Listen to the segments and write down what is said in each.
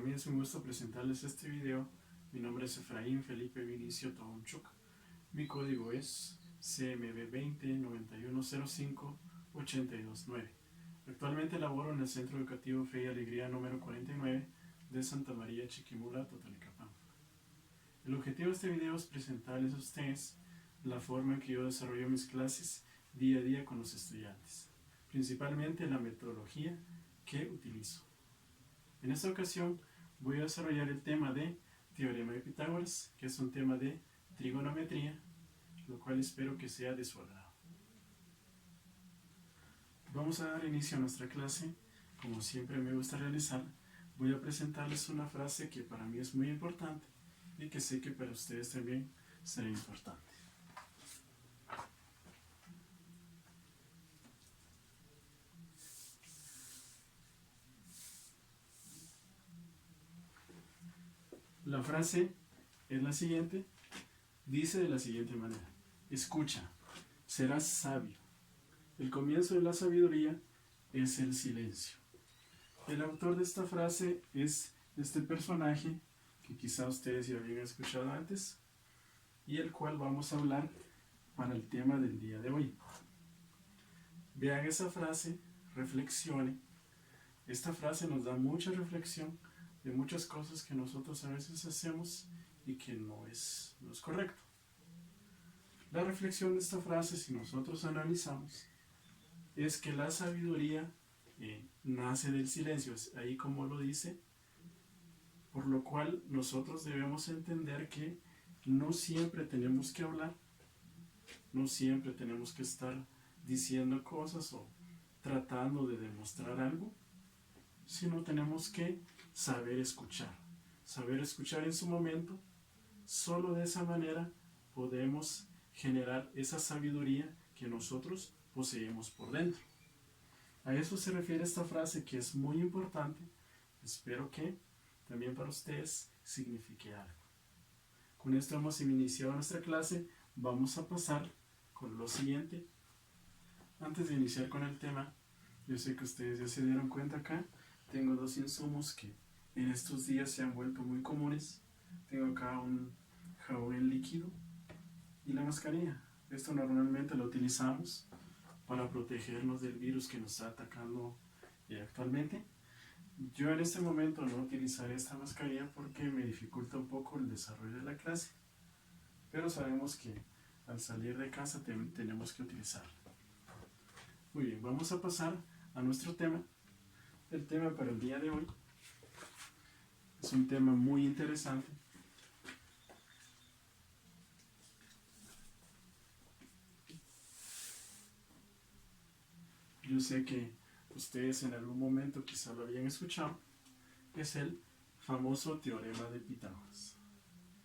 mí es un gusto presentarles este video. Mi nombre es Efraín Felipe Vinicio Tounchuk. Mi código es CMB20-9105-829. Actualmente laboro en el Centro Educativo Fe y Alegría número 49 de Santa María Chiquimula, Totonicapán. El objetivo de este video es presentarles a ustedes la forma en que yo desarrollo mis clases día a día con los estudiantes, principalmente la metodología que utilizo. En esta ocasión voy a desarrollar el tema de Teorema de Pitágoras, que es un tema de trigonometría, lo cual espero que sea de su agrado. Vamos a dar inicio a nuestra clase. Como siempre me gusta realizar, voy a presentarles una frase que para mí es muy importante y que sé que para ustedes también será importante. La frase es la siguiente, dice de la siguiente manera: escucha, serás sabio. El comienzo de la sabiduría es el silencio. El autor de esta frase es este personaje que quizá ustedes ya habían escuchado antes y el cual vamos a hablar para el tema del día de hoy. Vean esa frase, reflexione. Esta frase nos da mucha reflexión de muchas cosas que nosotros a veces hacemos y que no es correcto. La reflexión de esta frase, si nosotros analizamos, es que la sabiduría nace del silencio, ahí como lo dice, por lo cual nosotros debemos entender que no siempre tenemos que hablar, no siempre tenemos que estar diciendo cosas o tratando de demostrar algo, sino tenemos que saber escuchar en su momento. Solo de esa manera podemos generar esa sabiduría que nosotros poseemos por dentro. A eso se refiere esta frase, que es muy importante. Espero que también para ustedes signifique algo. Con esto hemos iniciado nuestra clase. Vamos a pasar con lo siguiente. Antes de iniciar con el tema, yo sé que ustedes ya se dieron cuenta acá. Tengo dos insumos que en estos días se han vuelto muy comunes. Tengo acá un jabón líquido y la mascarilla. Esto normalmente lo utilizamos para protegernos del virus que nos está atacando actualmente. Yo en este momento no utilizaré esta mascarilla porque me dificulta un poco el desarrollo de la clase, pero sabemos que al salir de casa tenemos que utilizarla. Muy bien, vamos a pasar a nuestro tema. El tema para el día de hoy es un tema muy interesante. Yo sé que ustedes en algún momento quizá lo habían escuchado. Es el famoso Teorema de Pitágoras.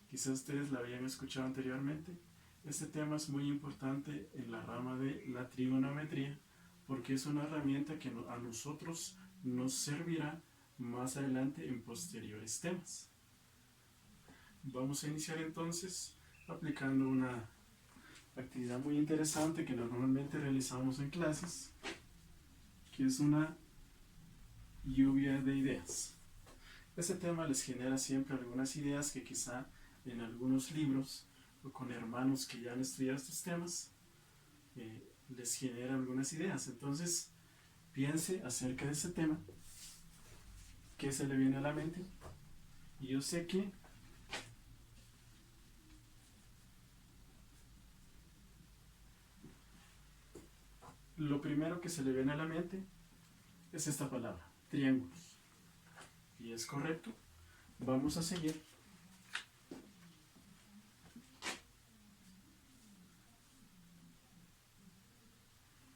Quizá ustedes lo habían escuchado anteriormente. Este tema es muy importante en la rama de la trigonometría porque es una herramienta que a nosotros nos servirá más adelante en posteriores temas. Vamos a iniciar entonces aplicando una actividad muy interesante que normalmente realizamos en clases, que es una lluvia de ideas. Este tema les genera siempre algunas ideas que quizá en algunos libros o con hermanos que ya han estudiado estos temas les genera algunas ideas. Entonces piense acerca de ese tema, qué se le viene a la mente, y yo sé que lo primero que se le viene a la mente es esta palabra, triángulos. Y es correcto. Vamos a seguir.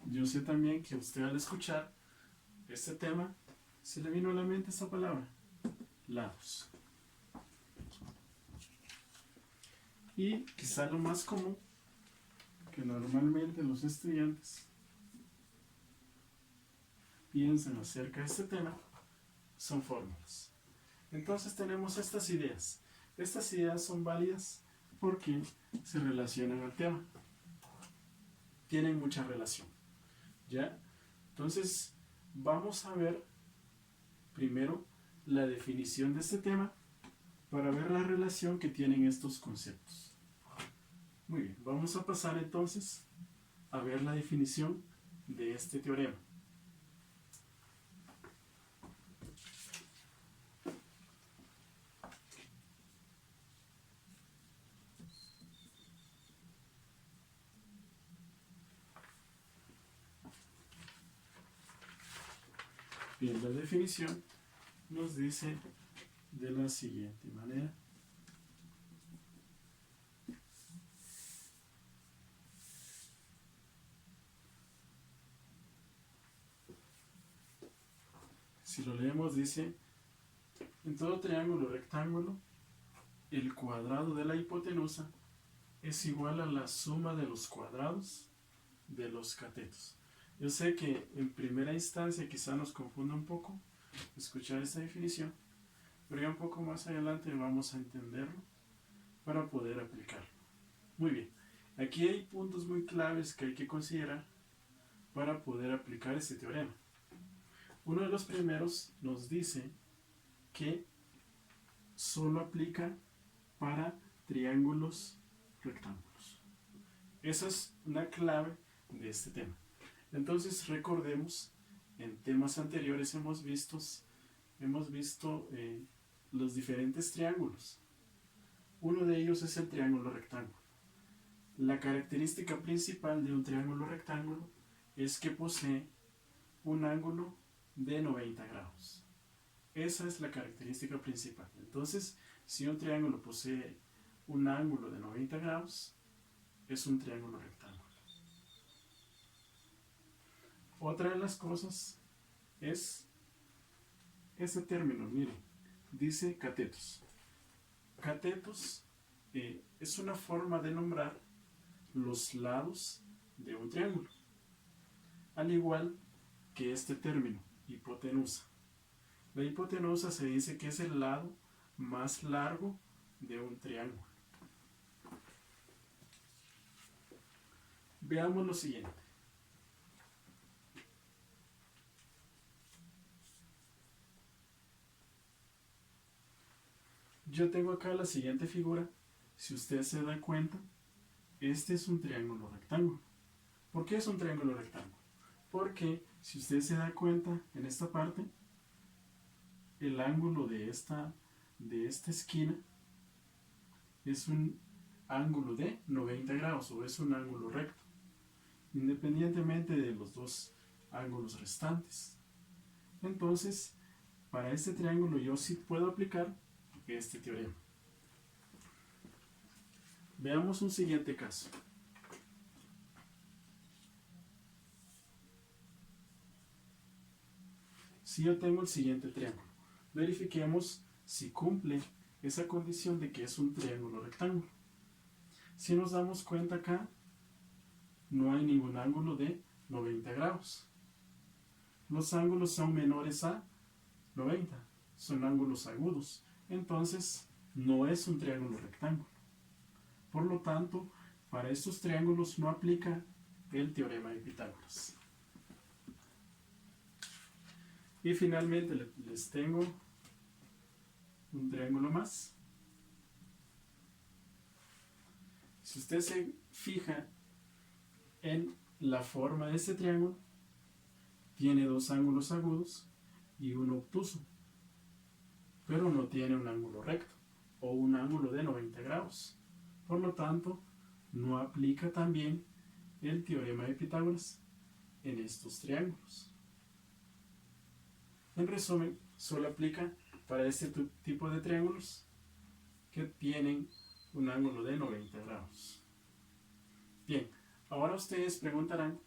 Yo sé también que usted al escuchar este tema se le vino a la mente esta palabra, lados. Y quizá lo más común que normalmente los estudiantes piensan acerca de este tema son fórmulas. Entonces tenemos estas ideas. Estas ideas son válidas porque se relacionan al tema. Tienen mucha relación. ¿Ya? Entonces vamos a ver primero la definición de este tema para ver la relación que tienen estos conceptos. Muy bien, vamos a pasar entonces a ver la definición de este teorema. Bien, la definición nos dice de la siguiente manera. Si lo leemos, dice: en todo triángulo rectángulo, el cuadrado de la hipotenusa es igual a la suma de los cuadrados de los catetos. Yo sé que en primera instancia quizá nos confunda un poco escuchar esta definición, pero ya un poco más adelante vamos a entenderlo para poder aplicarlo. Muy bien, aquí hay puntos muy claves que hay que considerar para poder aplicar este teorema. Uno de los primeros nos dice que solo aplica para triángulos rectángulos. Esa es una clave de este tema. Entonces recordemos, en temas anteriores hemos visto los diferentes triángulos. Uno de ellos es el triángulo rectángulo. La característica principal de un triángulo rectángulo es que posee un ángulo de 90 grados. Esa es la característica principal. Entonces, si un triángulo posee un ángulo de 90 grados, es un triángulo rectángulo. Otra de las cosas es ese término, miren, dice catetos. Catetos es una forma de nombrar los lados de un triángulo, al igual que este término, hipotenusa. La hipotenusa se dice que es el lado más largo de un triángulo. Veamos lo siguiente. Yo tengo acá la siguiente figura. Si usted se da cuenta, este es un triángulo rectángulo. ¿Por qué es un triángulo rectángulo? Porque si usted se da cuenta, en esta parte, el ángulo de esta esquina es un ángulo de 90 grados o es un ángulo recto, independientemente de los dos ángulos restantes. Entonces, para este triángulo yo sí puedo aplicar este teorema. Veamos un siguiente caso. Si yo tengo el siguiente triángulo, verifiquemos si cumple esa condición de que es un triángulo rectángulo. Si nos damos cuenta acá, no hay ningún ángulo de 90 grados. Los ángulos son menores a 90, son ángulos agudos. Entonces, no es un triángulo rectángulo. Por lo tanto, para estos triángulos no aplica el teorema de Pitágoras. Y finalmente les tengo un triángulo más. Si usted se fija en la forma de este triángulo, tiene dos ángulos agudos y uno obtuso, pero no tiene un ángulo recto o un ángulo de 90 grados. Por lo tanto, no aplica también el teorema de Pitágoras en estos triángulos. En resumen, solo aplica para este tipo de triángulos que tienen un ángulo de 90 grados. Bien, ahora ustedes preguntarán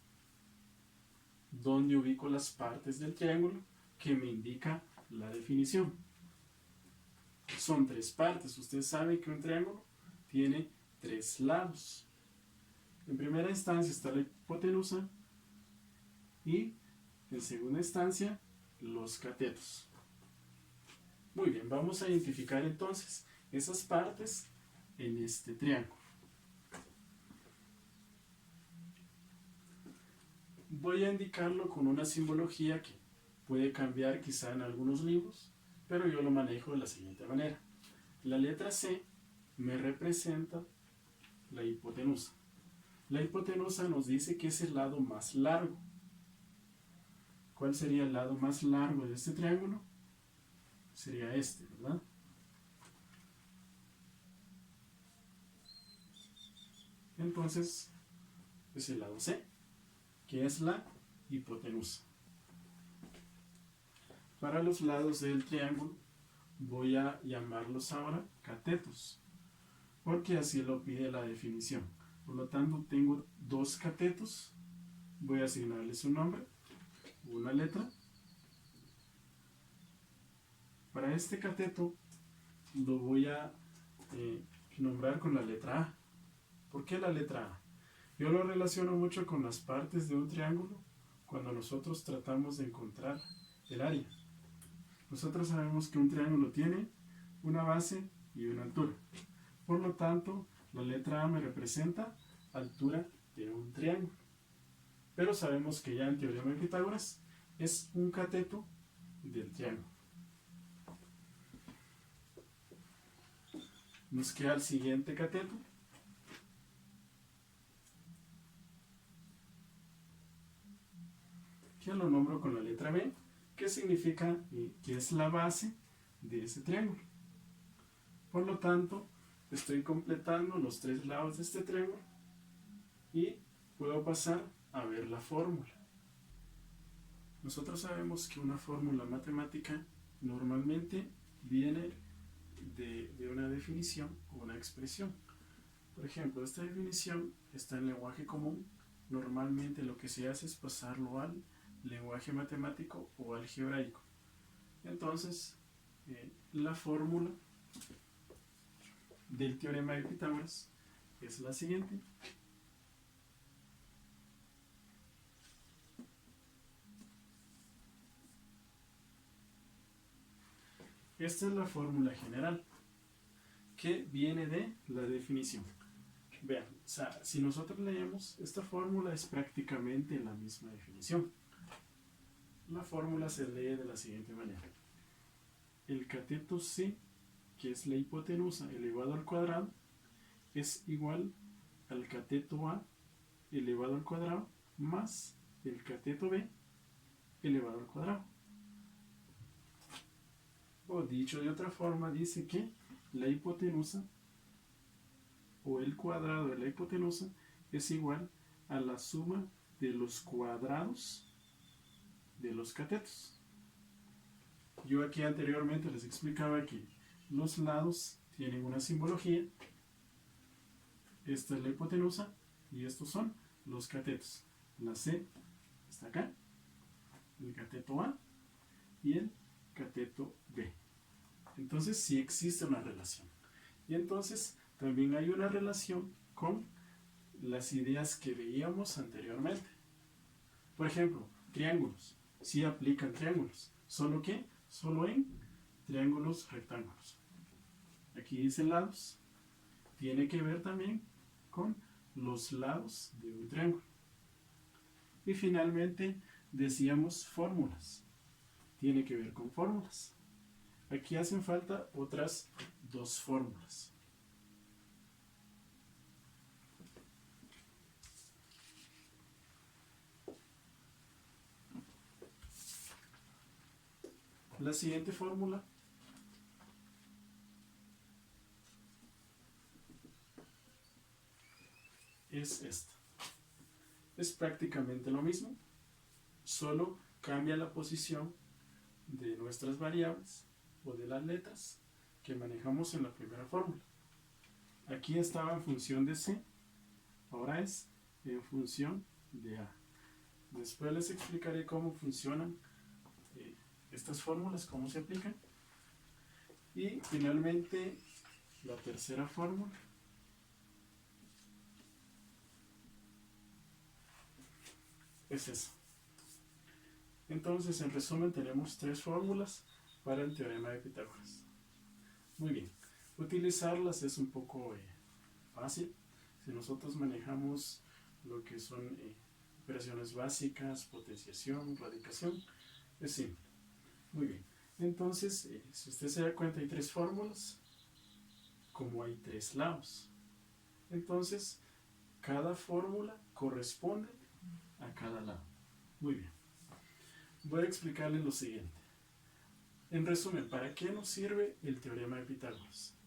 dónde ubico las partes del triángulo que me indica la definición. Son tres partes. Usted sabe que un triángulo tiene tres lados. En primera instancia está la hipotenusa y en segunda instancia los catetos. Muy bien, vamos a identificar entonces esas partes en este triángulo. Voy a indicarlo con una simbología que puede cambiar quizá en algunos libros, pero yo lo manejo de la siguiente manera. La letra C me representa la hipotenusa. La hipotenusa nos dice que es el lado más largo. ¿Cuál sería el lado más largo de este triángulo? Sería este, ¿verdad? Entonces, es el lado C, que es la hipotenusa. Para los lados del triángulo, voy a llamarlos ahora catetos, porque así lo pide la definición. Por lo tanto, tengo dos catetos. Voy a asignarles un nombre, una letra. Para este cateto, lo voy a nombrar con la letra A. ¿Por qué la letra A? Yo lo relaciono mucho con las partes de un triángulo cuando nosotros tratamos de encontrar el área. Nosotros sabemos que un triángulo tiene una base y una altura. Por lo tanto, la letra A me representa altura de un triángulo. Pero sabemos que ya en teorema de Pitágoras es un cateto del triángulo. Nos queda el siguiente cateto, que lo nombro con la letra B, que significa que es la base de ese triángulo. Por lo tanto, estoy completando los tres lados de este triángulo y puedo pasar a ver la fórmula. Nosotros sabemos que una fórmula matemática normalmente viene de una definición o una expresión. Por ejemplo, esta definición está en lenguaje común. Normalmente lo que se hace es pasarlo al lenguaje matemático o algebraico. Entonces, la fórmula del teorema de Pitágoras es la siguiente. Esta es la fórmula general que viene de la definición. Vean, o sea, si nosotros leemos, esta fórmula es prácticamente la misma definición. La fórmula se lee de la siguiente manera. El cateto C, que es la hipotenusa elevado al cuadrado, es igual al cateto A elevado al cuadrado más el cateto B elevado al cuadrado. O dicho de otra forma, dice que la hipotenusa o el cuadrado de la hipotenusa es igual a la suma de los cuadrados de los catetos. Yo aquí anteriormente les explicaba que los lados tienen una simbología. Esta es la hipotenusa y estos son los catetos. La C está acá, el cateto A y el cateto B. Entonces sí existe una relación. Y entonces también hay una relación con las ideas que veíamos anteriormente. Por ejemplo, triángulos. Sí aplican triángulos. ¿Solo qué? Solo en triángulos rectángulos. Aquí dice lados. Tiene que ver también con los lados de un triángulo. Y finalmente decíamos fórmulas. Tiene que ver con fórmulas. Aquí hacen falta otras dos fórmulas. La siguiente fórmula es esta. Es prácticamente lo mismo, solo cambia la posición de nuestras variables o de las letras que manejamos en la primera fórmula. Aquí estaba en función de C, ahora es en función de A. Después les explicaré cómo funcionan estas fórmulas, cómo se aplican. Y finalmente la tercera fórmula es esa. Entonces, en resumen, tenemos tres fórmulas para el teorema de Pitágoras. Muy bien, utilizarlas es un poco fácil. Si nosotros manejamos lo que son operaciones básicas, potenciación, radicación, es simple. Muy bien, Entonces, si usted se da cuenta, hay tres fórmulas, como hay tres lados. Entonces, cada fórmula corresponde a cada lado. Muy bien. Voy a explicarles lo siguiente. En resumen, ¿para qué nos sirve el teorema de Pitágoras?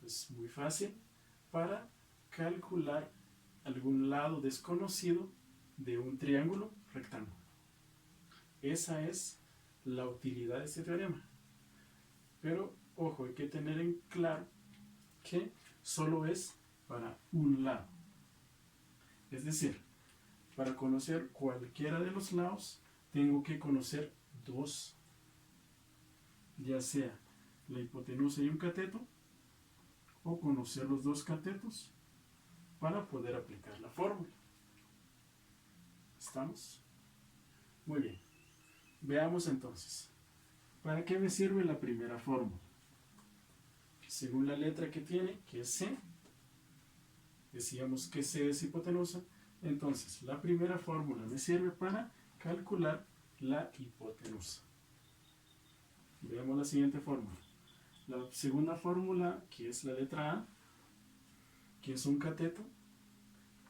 Es muy fácil, para calcular algún lado desconocido de un triángulo rectángulo. Esa es la utilidad de este teorema. Pero, ojo, hay que tener en claro que solo es para un lado. Es decir, para conocer cualquiera de los lados, tengo que conocer dos, ya sea la hipotenusa y un cateto, o conocer los dos catetos para poder aplicar la fórmula. ¿Estamos? Muy bien. Veamos entonces. ¿Para qué me sirve la primera fórmula? Según la letra que tiene, que es C, decíamos que C es hipotenusa, entonces la primera fórmula me sirve para calcular la hipotenusa. Veamos la siguiente fórmula. La segunda fórmula, que es la letra A, que es un cateto,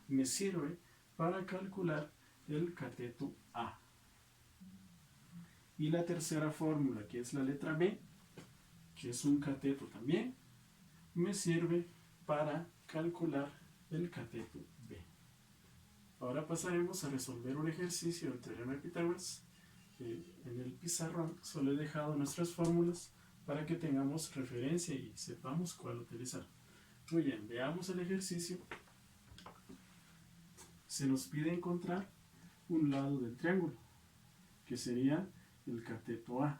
me sirve para calcular el cateto A. Y la tercera fórmula, que es la letra B, que es un cateto también, me sirve para calcular el cateto B. Ahora pasaremos a resolver un ejercicio del teorema de Pitágoras. En el pizarrón solo he dejado nuestras fórmulas para que tengamos referencia y sepamos cuál utilizar. Muy bien, veamos el ejercicio. Se nos pide encontrar un lado del triángulo, que sería el cateto A.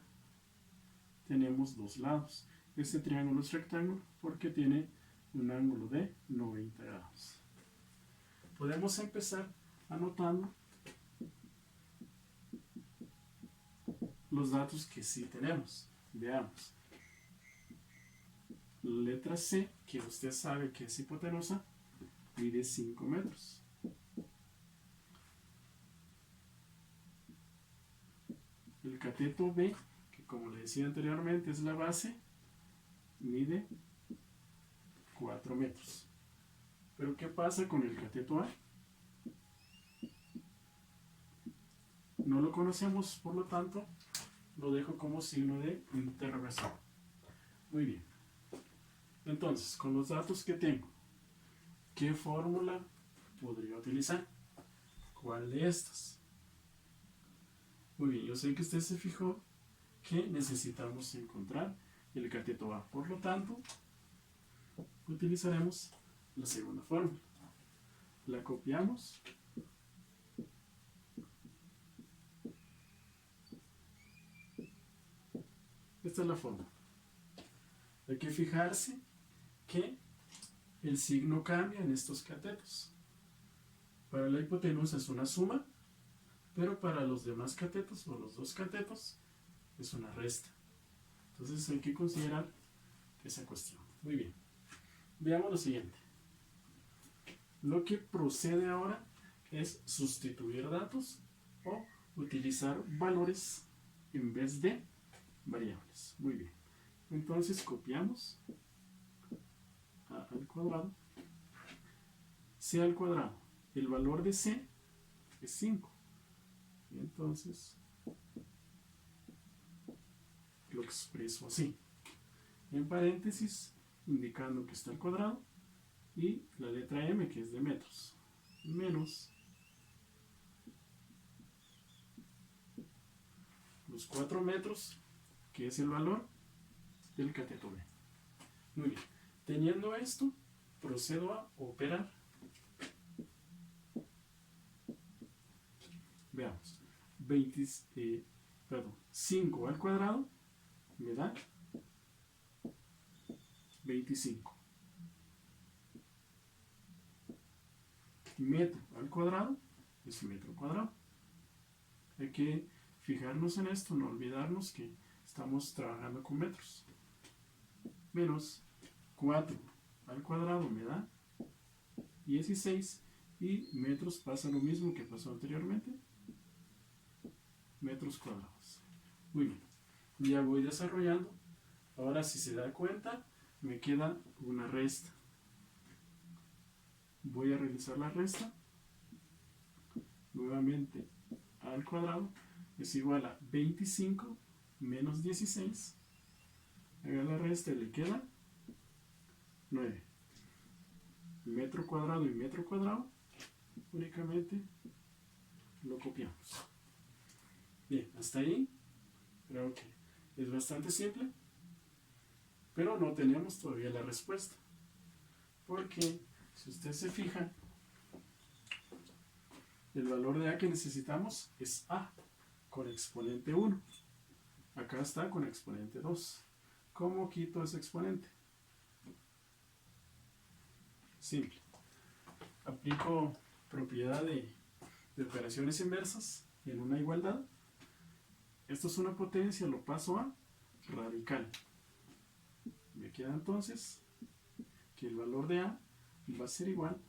Tenemos dos lados. Este triángulo es rectángulo porque tiene un ángulo de 90 grados. Podemos empezar anotando los datos que sí tenemos. Veamos. La letra C, que usted sabe que es hipotenusa, mide 5 metros. El cateto B, que como le decía anteriormente es la base, mide 4 metros. Pero ¿qué pasa con el cateto A? No lo conocemos, por lo tanto, lo dejo como signo de interrogación. Muy bien. Entonces, con los datos que tengo, ¿qué fórmula podría utilizar? ¿Cuál de estas? Muy bien, yo sé que usted se fijó que necesitamos encontrar el cateto A. Por lo tanto, utilizaremos la segunda fórmula. La copiamos. Esta es la fórmula. Hay que fijarse que el signo cambia en estos catetos. Para la hipotenusa es una suma, pero para los demás catetos o los dos catetos es una resta. Entonces hay que considerar esa cuestión. Muy bien. Veamos lo siguiente. Lo que procede ahora es sustituir datos o utilizar valores en vez de variables. Muy bien. Entonces copiamos A al cuadrado. C al cuadrado. El valor de C es 5. Y entonces lo expreso así. En paréntesis, indicando que está al cuadrado. Y la letra M, que es de metros. Menos los 4 metros, que es el valor del cateto B. Muy bien. Teniendo esto, procedo a operar. Veamos. 5 al cuadrado me da 25. Metro al cuadrado es metro cuadrado. Hay que fijarnos en esto, no olvidarnos que estamos trabajando con metros. Menos 4 al cuadrado me da 16 y metros pasa lo mismo que pasó anteriormente, metros cuadrados. Muy bien. Ya voy desarrollando. Ahora, si se da cuenta, me queda una resta. Voy a realizar la resta. Nuevamente, al cuadrado es igual a 25 menos 16. Haga la resta y le queda 9. Metro cuadrado y metro cuadrado, únicamente lo copiamos. Bien, hasta ahí creo que es bastante simple, pero no tenemos todavía la respuesta, porque si usted se fija, el valor de A que necesitamos es A con exponente 1. Acá está con exponente 2. ¿Cómo quito ese exponente? Simple. Aplico propiedad de operaciones inversas en una igualdad. Esto es una potencia, lo paso a radical. Me queda entonces que el valor de A va a ser igual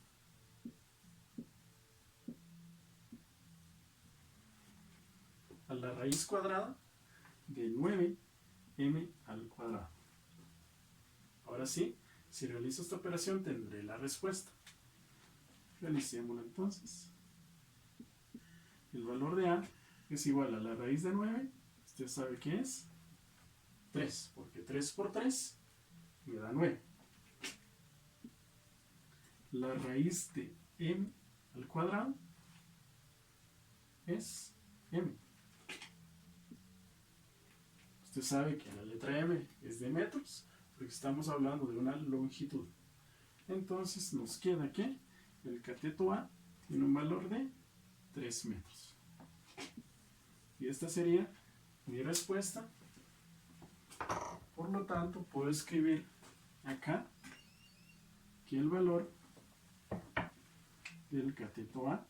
a la raíz cuadrada de 9m al cuadrado. Ahora sí, si realizo esta operación tendré la respuesta. Realicémosla entonces. El valor de A es igual a la raíz de 9. Usted sabe que es 3, porque 3 por 3 me da 9. La raíz de m al cuadrado es m. Usted sabe que la letra m es de metros, porque estamos hablando de una longitud. Entonces nos queda que el cateto A tiene un valor de 3 metros. Y esta sería mi respuesta. Por lo tanto, puedo escribir acá que el valor del cateto A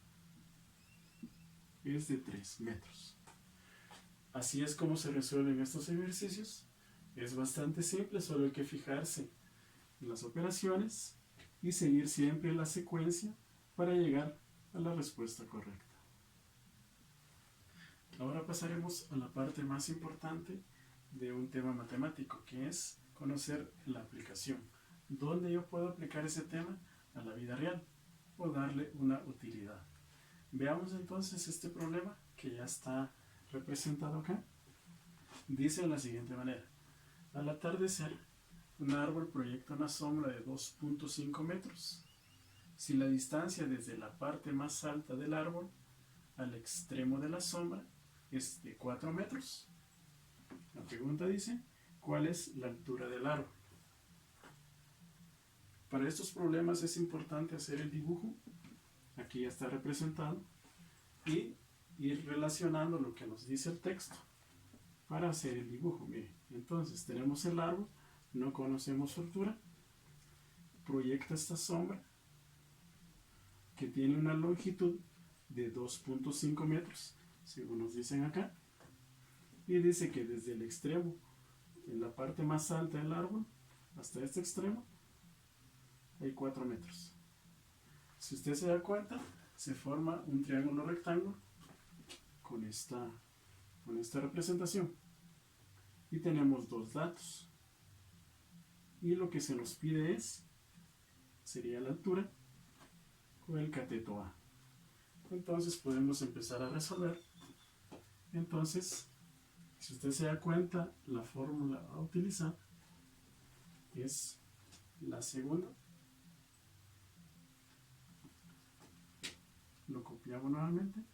es de 3 metros. Así es como se resuelven estos ejercicios. Es bastante simple, solo hay que fijarse en las operaciones y seguir siempre la secuencia para llegar a la respuesta correcta. Ahora pasaremos a la parte más importante de un tema matemático, que es conocer la aplicación. ¿Dónde yo puedo aplicar ese tema a la vida real o darle una utilidad? Veamos entonces este problema que ya está representado acá. Dice de la siguiente manera: al atardecer, un árbol proyecta una sombra de 2.5 metros. Si la distancia desde la parte más alta del árbol al extremo de la sombra es de 4 metros, la pregunta dice: ¿cuál es la altura del árbol? Para estos problemas es importante hacer el dibujo. Aquí ya está representado. Y ir relacionando lo que nos dice el texto para hacer el dibujo. Miren, entonces tenemos el árbol, no conocemos su altura, proyecta esta sombra que tiene una longitud de 2.5 metros, según nos dicen acá, y dice que desde el extremo, en la parte más alta del árbol, hasta este extremo, hay 4 metros. Si usted se da cuenta, se forma un triángulo rectángulo con esta representación. Y tenemos dos datos. Y lo que se nos pide sería la altura con el cateto A. Entonces podemos empezar a resolver. Entonces, si usted se da cuenta, la fórmula a utilizar es la segunda. Lo copiamos nuevamente.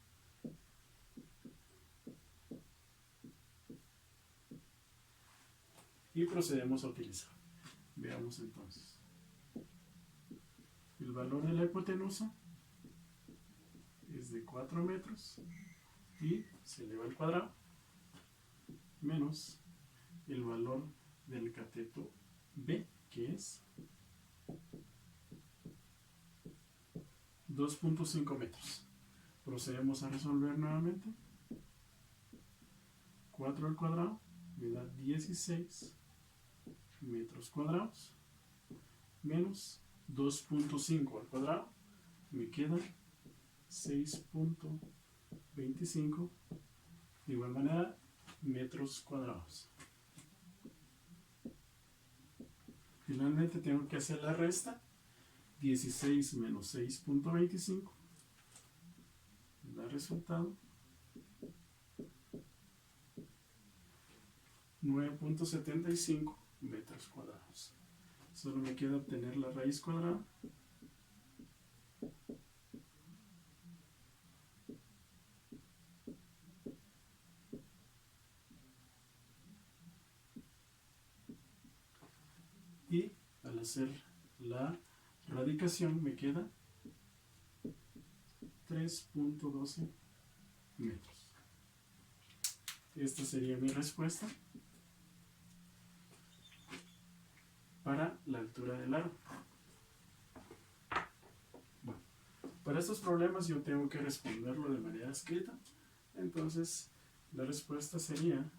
Y procedemos a utilizar. Veamos entonces. El valor de la hipotenusa es de 4 metros y se eleva al cuadrado menos el valor del cateto B, que es 2.5 metros. Procedemos a resolver nuevamente. 4 al cuadrado me da 16 metros cuadrados menos 2.5 al cuadrado me queda 6.25, de igual manera metros cuadrados. Finalmente tengo que hacer la resta. 16 menos 6.25 da resultado 9.75 metros cuadrados. Solo me queda obtener la raíz cuadrada. Y al hacer la radicación me queda 3.12 metros. Esta sería mi respuesta para la altura del árbol. Bueno, para estos problemas yo tengo que responderlo de manera escrita. Entonces la respuesta sería,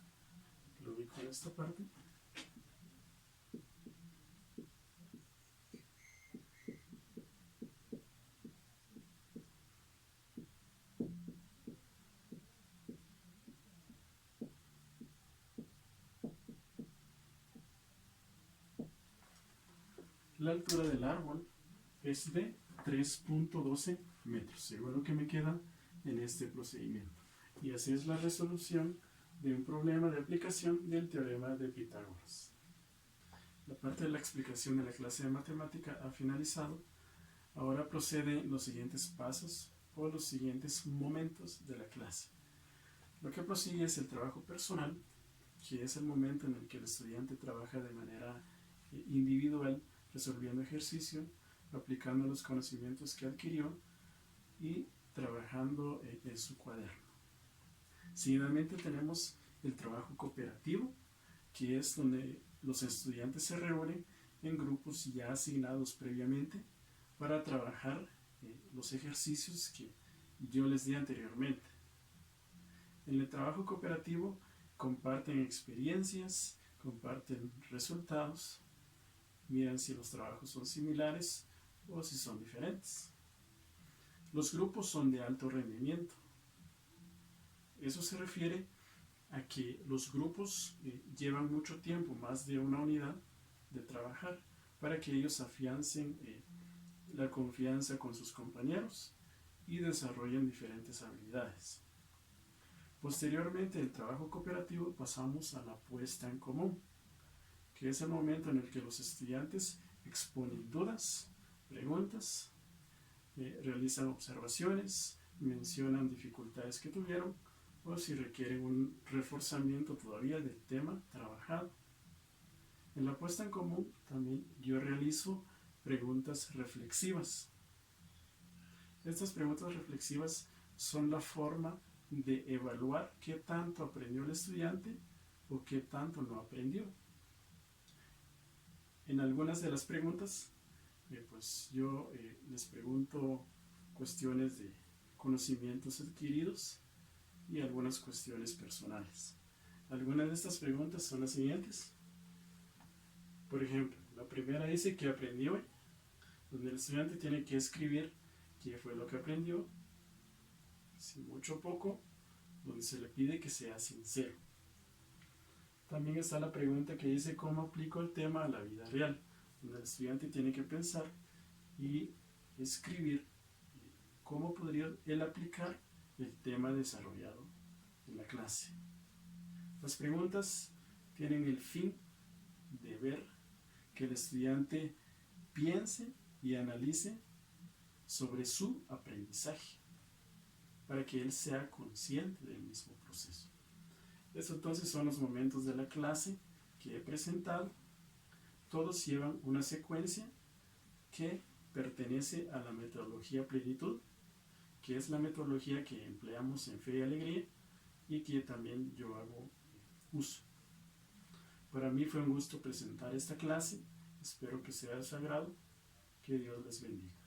lo ubico en esta parte, la altura del árbol es de 3.12 metros, según lo que me queda en este procedimiento. Y así es la resolución de un problema de aplicación del teorema de Pitágoras. La parte de la explicación de la clase de matemática ha finalizado. Ahora proceden los siguientes pasos o los siguientes momentos de la clase. Lo que prosigue es el trabajo personal, que es el momento en el que el estudiante trabaja de manera individual, resolviendo ejercicio, aplicando los conocimientos que adquirió y trabajando en su cuaderno. Seguidamente tenemos el trabajo cooperativo, que es donde los estudiantes se reúnen en grupos ya asignados previamente para trabajar los ejercicios que yo les di anteriormente. En el trabajo cooperativo comparten experiencias, comparten resultados, miran si los trabajos son similares o si son diferentes. Los grupos son de alto rendimiento. Eso se refiere a que los grupos llevan mucho tiempo, más de una unidad, de trabajar para que ellos afiancen la confianza con sus compañeros y desarrollen diferentes habilidades. Posteriormente del trabajo cooperativo pasamos a la puesta en común, que es el momento en el que los estudiantes exponen dudas, preguntas, realizan observaciones, mencionan dificultades que tuvieron o si requieren un reforzamiento todavía del tema trabajado. En la puesta en común también yo realizo preguntas reflexivas. Estas preguntas reflexivas son la forma de evaluar qué tanto aprendió el estudiante o qué tanto no aprendió. En algunas de las preguntas, pues yo les pregunto cuestiones de conocimientos adquiridos y algunas cuestiones personales. Algunas de estas preguntas son las siguientes. Por ejemplo, la primera dice ¿qué aprendió hoy? Donde el estudiante tiene que escribir qué fue lo que aprendió, si mucho o poco, donde se le pide que sea sincero. También está la pregunta que dice ¿cómo aplico el tema a la vida real? Donde el estudiante tiene que pensar y escribir cómo podría él aplicar el tema desarrollado en la clase. Las preguntas tienen el fin de ver que el estudiante piense y analice sobre su aprendizaje para que él sea consciente del mismo proceso. Estos entonces son los momentos de la clase que he presentado. Todos llevan una secuencia que pertenece a la metodología plenitud, que es la metodología que empleamos en Fe y Alegría y que también yo hago uso. Para mí fue un gusto presentar esta clase. Espero que sea de su agrado. Que Dios les bendiga.